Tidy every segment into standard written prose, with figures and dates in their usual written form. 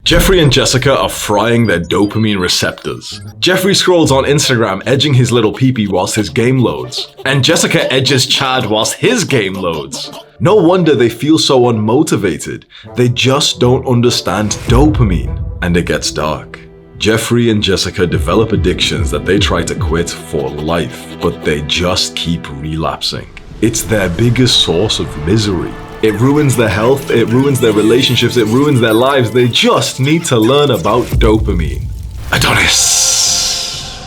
Jeffrey and Jessica are frying their dopamine receptors. Jeffrey scrolls on Instagram edging his little peepee whilst his game loads. And Jessica edges Chad whilst his game loads. No wonder they feel so unmotivated. They just don't understand dopamine. And it gets dark. Jeffrey and Jessica develop addictions that they try to quit for life, but they just keep relapsing. It's their biggest source of misery. It ruins their health, it ruins their relationships, it ruins their lives. They just need to learn about dopamine. Adonis.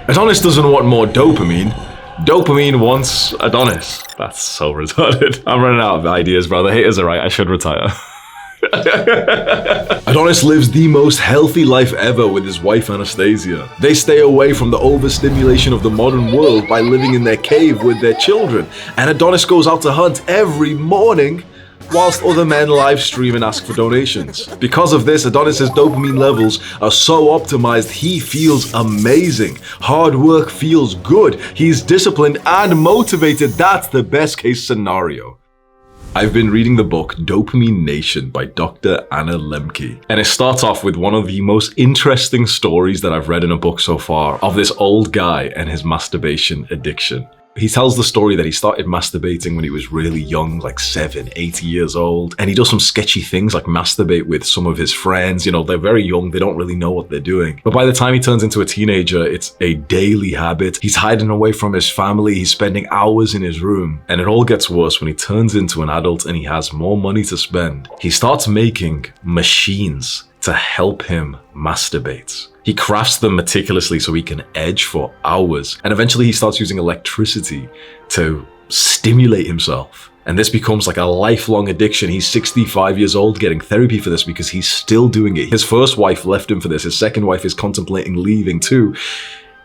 Adonis doesn't want more dopamine. Dopamine wants Adonis. That's so retarded. I'm running out of ideas, bro. The haters are right. I should retire. Adonis lives the most healthy life ever with his wife Anastasia. They stay away from the overstimulation of the modern world by living in their cave with their children. And Adonis goes out to hunt every morning whilst other men live stream and ask for donations. Because of this, Adonis's dopamine levels are so optimized, he feels amazing. Hard work feels good. He's disciplined and motivated. That's the best case scenario. I've been reading the book Dopamine Nation by Dr. Anna Lemke, and it starts off with one of the most interesting stories that I've read in a book so far of this old guy and his masturbation addiction. He tells the story that he started masturbating when he was really young, like 7, 8 years old. And he does some sketchy things like masturbate with some of his friends. You know, they're very young. They don't really know what they're doing. But by the time he turns into a teenager, it's a daily habit. He's hiding away from his family. He's spending hours in his room. And it all gets worse when he turns into an adult and he has more money to spend. He starts making machines to help him masturbate. He crafts them meticulously so he can edge for hours. And eventually he starts using electricity to stimulate himself. And this becomes like a lifelong addiction. He's 65 years old getting therapy for this because he's still doing it. His first wife left him for this. His second wife is contemplating leaving too.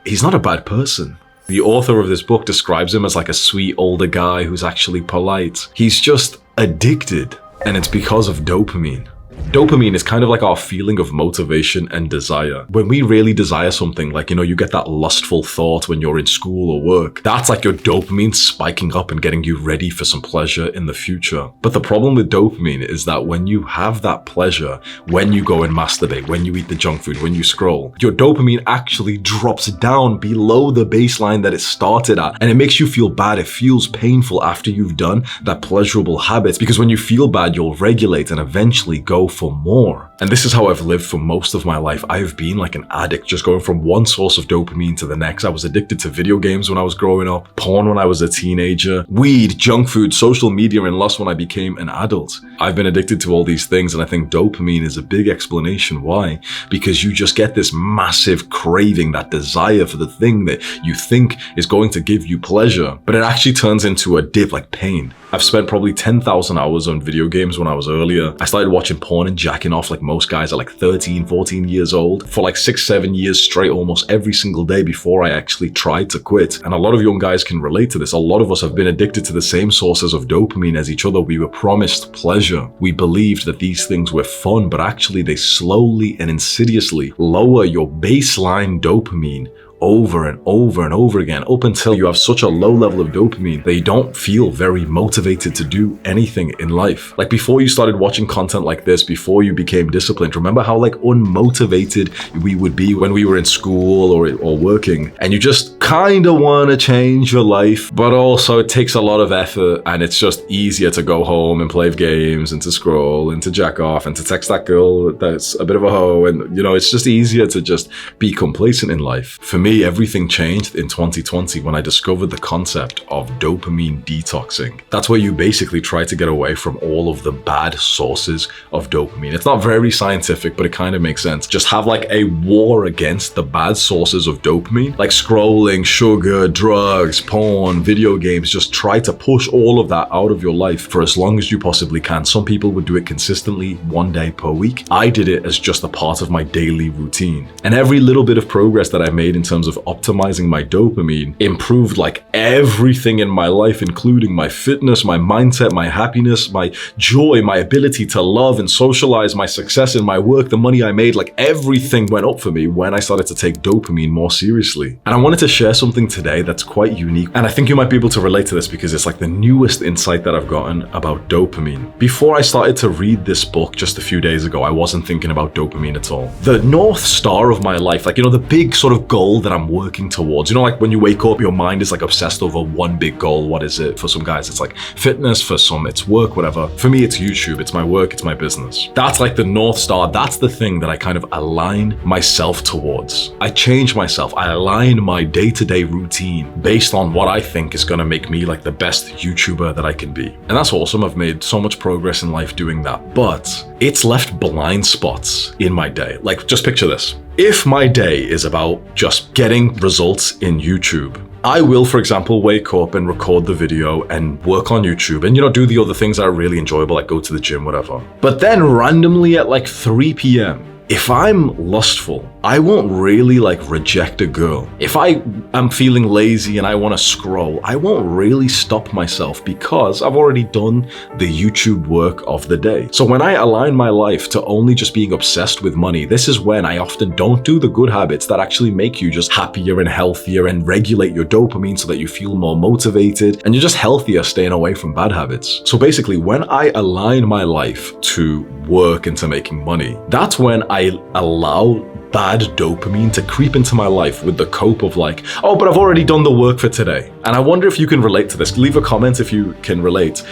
He's not a bad person. The author of this book describes him as like a sweet older guy who's actually polite. He's just addicted, and it's because of dopamine. Dopamine is kind of like our feeling of motivation and desire. When we really desire something, like, you get that lustful thought when you're in school or work, that's like your dopamine spiking up and getting you ready for some pleasure in the future. But the problem with dopamine is that when you have that pleasure, when you go and masturbate, when you eat the junk food, when you scroll, your dopamine actually drops down below the baseline that it started at. And it makes you feel bad. It feels painful after you've done that pleasurable habit, because when you feel bad, you'll regulate and eventually go for more. And this is how I've lived for most of my life. I've been like an addict, just going from one source of dopamine to the next. I was addicted to video games when I was growing up, porn when I was a teenager, weed, junk food, social media, and lust when I became an adult. I've been addicted to all these things, and I think dopamine is a big explanation why. Because you just get this massive craving, that desire for the thing that you think is going to give you pleasure, but it actually turns into a dip, like pain. I've spent probably 10,000 hours on video games when I was earlier. I started watching porn and jacking off like most guys at like 13, 14 years old for like 6, 7 years straight, almost every single day before I actually tried to quit. And a lot of young guys can relate to this. A lot of us have been addicted to the same sources of dopamine as each other. We were promised pleasure. We believed that these things were fun, but actually they slowly and insidiously lower your baseline dopamine over and over and over again, up until you have such a low level of dopamine that you don't feel very motivated to do anything in life. Like before you started watching content like this, before you became disciplined, remember how like unmotivated we would be when we were in school or working, and you just kind of want to change your life, but also it takes a lot of effort, and it's just easier to go home and play games and to scroll and to jack off and to text that girl that's a bit of a hoe, and it's just easier to just be complacent in life. For me, everything changed in 2020 when I discovered the concept of dopamine detoxing. That's where you basically try to get away from all of the bad sources of dopamine. It's not very scientific, but it kind of makes sense. Just have like a war against the bad sources of dopamine, like scrolling, sugar, drugs, porn, video games. Just try to push all of that out of your life for as long as you possibly can. Some people would do it consistently 1 day per week. I did it as just a part of my daily routine. And every little bit of progress that I made in terms terms of optimizing my dopamine improved like everything in my life, including my fitness, my mindset, my happiness, my joy, my ability to love and socialize, my success in my work, the money I made, like everything went up for me when I started to take dopamine more seriously. And I wanted to share something today that's quite unique. And I think you might be able to relate to this because it's like the newest insight that I've gotten about dopamine. Before I started to read this book just a few days ago, I wasn't thinking about dopamine at all. The North Star of my life, like, the big sort of goal that I'm working towards, like when you wake up, your mind is like obsessed over one big goal. What is it? For some guys, it's like fitness, for some, it's work, whatever. For me, it's YouTube, it's my work, it's my business. That's like the North Star. That's the thing that I kind of align myself towards. I change myself. I align my day-to-day routine based on what I think is going to make me like the best YouTuber that I can be. And that's awesome. I've made so much progress in life doing that, but it's left blind spots in my day. Like, just picture this. If my day is about just getting results in YouTube, I will, for example, wake up and record the video and work on YouTube and, do the other things that are really enjoyable, like go to the gym, whatever. But then randomly at like 3 p.m., if I'm lustful, I won't really like reject a girl. If I am feeling lazy and I want to scroll, I won't really stop myself because I've already done the YouTube work of the day. So when I align my life to only just being obsessed with money, this is when I often don't do the good habits that actually make you just happier and healthier and regulate your dopamine so that you feel more motivated and you're just healthier staying away from bad habits. So basically, when I align my life to work and to making money, that's when I allow bad dopamine to creep into my life with the cope of like, oh, but I've already done the work for today. And I wonder if you can relate to this. Leave a comment if you can relate.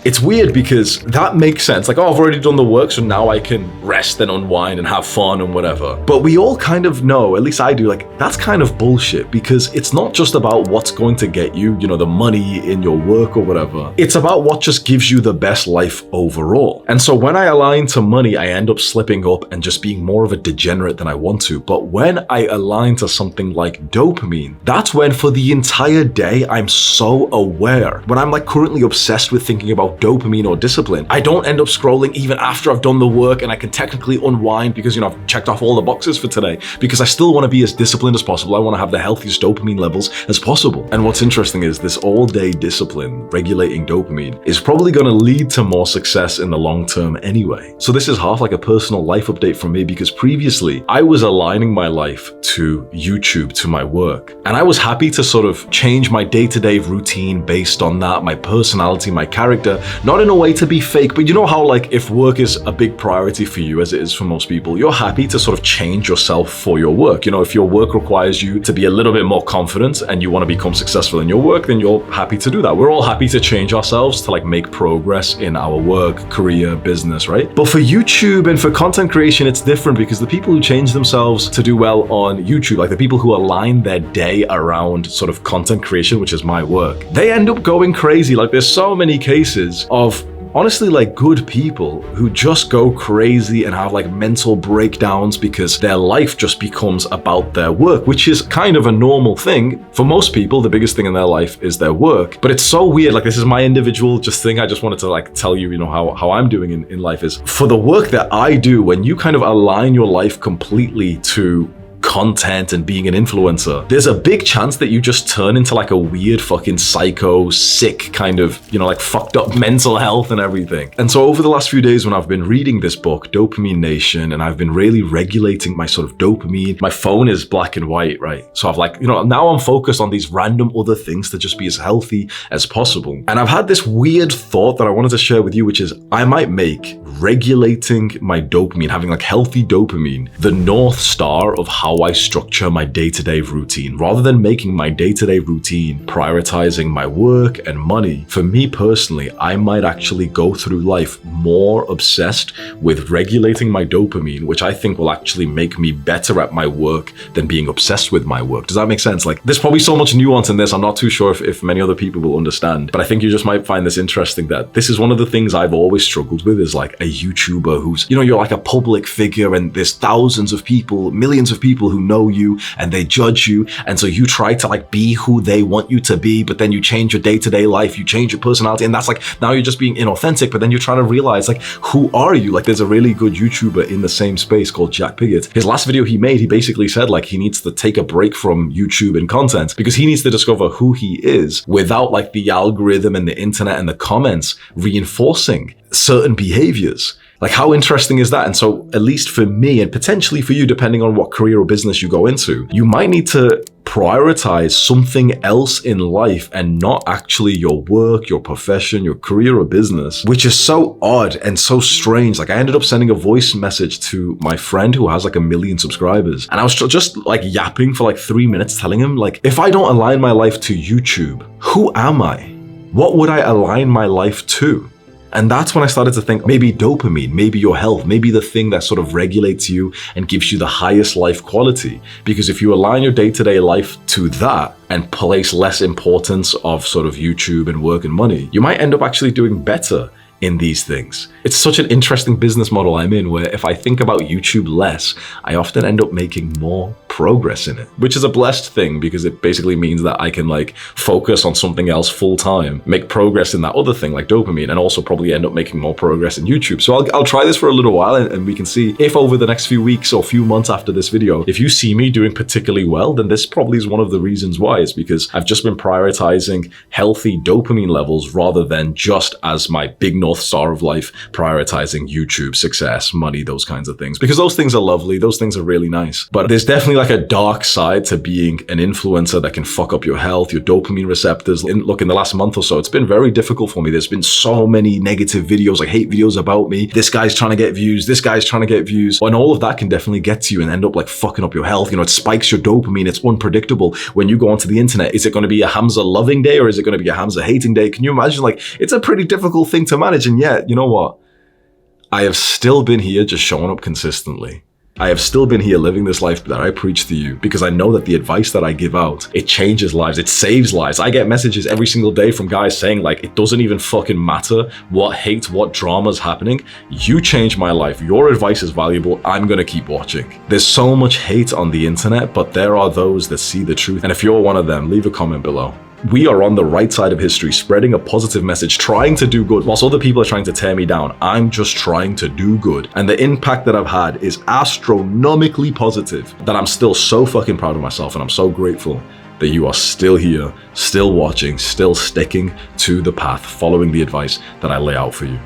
It's weird because that makes sense. Like, oh, I've already done the work, so now I can rest and unwind and have fun and whatever. But we all kind of know, at least I do, like, that's kind of bullshit because it's not just about what's going to get you, the money in your work or whatever. It's about what just gives you the best life overall. And so when I align to money, I end up slipping up and just being more of a degenerate than I want to. But when I align to something like dopamine, that's when for the entire day, I'm so aware. When I'm like currently obsessed with thinking about dopamine or discipline, I don't end up scrolling even after I've done the work and I can technically unwind because, I've checked off all the boxes for today because I still want to be as disciplined as possible. I want to have the healthiest dopamine levels as possible. And what's interesting is this all-day discipline, regulating dopamine, is probably going to lead to more success in the long term anyway. So this is half like a personal life update from me because previously I was aligning my life to YouTube, to my work. And I was happy to sort of change my day-to-day routine based on that, my personality, my character, not in a way to be fake, but you know how like if work is a big priority for you, as it is for most people, you're happy to sort of change yourself for your work. If your work requires you to be a little bit more confident and you want to become successful in your work, then you're happy to do that. We're all happy to change ourselves to like make progress in our work, career, business, right? But for YouTube and for content creation, it's different because the people who change themselves to do well on YouTube, like the people who align their day around sort of content creation, which is my work, they end up going crazy. Like there's so many cases of honestly like good people who just go crazy and have like mental breakdowns because their life just becomes about their work, which is kind of a normal thing. For most people, the biggest thing in their life is their work. But it's so weird. Like this is my individual just thing. I just wanted to like tell you, how I'm doing in life is for the work that I do, when you kind of align your life completely to content and being an influencer, there's a big chance that you just turn into like a weird fucking psycho, sick kind of, like fucked up mental health and everything. And so over the last few days when I've been reading this book, Dopamine Nation, and I've been really regulating my sort of dopamine, my phone is black and white, right? So I've like, now I'm focused on these random other things to just be as healthy as possible. And I've had this weird thought that I wanted to share with you, which is I might make regulating my dopamine, having like healthy dopamine, the North Star of how I structure my day-to-day routine. Rather than making my day-to-day routine prioritizing my work and money, for me personally, I might actually go through life more obsessed with regulating my dopamine, which I think will actually make me better at my work than being obsessed with my work. Does that make sense? Like, there's probably so much nuance in this. I'm not too sure if many other people will understand, but I think you just might find this interesting that this is one of the things I've always struggled with is like a YouTuber who's, you're like a public figure and there's thousands of people, millions of people people who know you and they judge you. And so you try to like be who they want you to be, but then you change your day-to-day life, you change your personality, and that's like, now you're just being inauthentic, but then you're trying to realize like, who are you? Like there's a really good YouTuber in the same space called Jack Piggott. His last video he made, he basically said like he needs to take a break from YouTube and content because he needs to discover who he is without like the algorithm and the internet and the comments reinforcing certain behaviors. Like how interesting is that? And so at least for me and potentially for you, depending on what career or business you go into, you might need to prioritize something else in life and not actually your work, your profession, your career or business, which is so odd and so strange. Like I ended up sending a voice message to my friend who has like 1 million subscribers. And I was just like yapping for like 3 minutes telling him like, if I don't align my life to YouTube, who am I? What would I align my life to? And that's when I started to think maybe dopamine, maybe your health, maybe the thing that sort of regulates you and gives you the highest life quality. Because if you align your day-to-day life to that and place less importance of sort of YouTube and work and money, you might end up actually doing better in these things. It's such an interesting business model I'm in where if I think about YouTube less, I often end up making more progress in it, which is a blessed thing because it basically means that I can like focus on something else full time, make progress in that other thing like dopamine, and also probably end up making more progress in YouTube. So I'll try this for a little while and we can see if over the next few weeks or few months after this video, if you see me doing particularly well, then this probably is one of the reasons why. It's because I've just been prioritizing healthy dopamine levels rather than just as my big North Star of life, prioritizing YouTube, success, money, those kinds of things. Because those things are lovely, those things are really nice. But there's definitely like a dark side to being an influencer that can fuck up your health, your dopamine receptors. Look, in the last month or so, it's been very difficult for me. There's been so many negative videos, like hate videos about me. This guy's trying to get views, this guy's trying to get views. And all of that can definitely get to you and end up like fucking up your health. You know, it spikes your dopamine. It's unpredictable. When you go onto the internet, is it going to be a Hamza loving day or is it going to be a Hamza hating day? Can you imagine? Like, it's a pretty difficult thing to manage. And yet, you know what? I have still been here just showing up consistently. I have still been here living this life that I preach to you because I know that the advice that I give out, it changes lives, it saves lives. I get messages every single day from guys saying like, it doesn't even fucking matter what hate, what drama's happening. You changed my life. Your advice is valuable. I'm gonna keep watching. There's so much hate on the internet, but there are those that see the truth. And if you're one of them, leave a comment below. We are on the right side of history, spreading a positive message, trying to do good, whilst other people are trying to tear me down. I'm just trying to do good. And the impact that I've had is astronomically positive that I'm still so fucking proud of myself. And I'm so grateful that you are still here, still watching, still sticking to the path, following the advice that I lay out for you.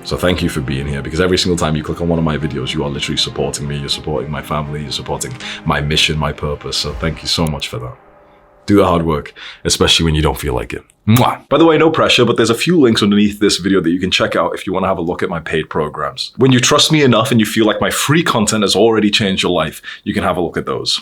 So thank you for being here, because every single time you click on one of my videos, you are literally supporting me, you're supporting my family, you're supporting my mission, my purpose. So thank you so much for that. Do the hard work, especially when you don't feel like it. Mwah. By the way, no pressure, but there's a few links underneath this video that you can check out if you want to have a look at my paid programs. When you trust me enough and you feel like my free content has already changed your life, you can have a look at those.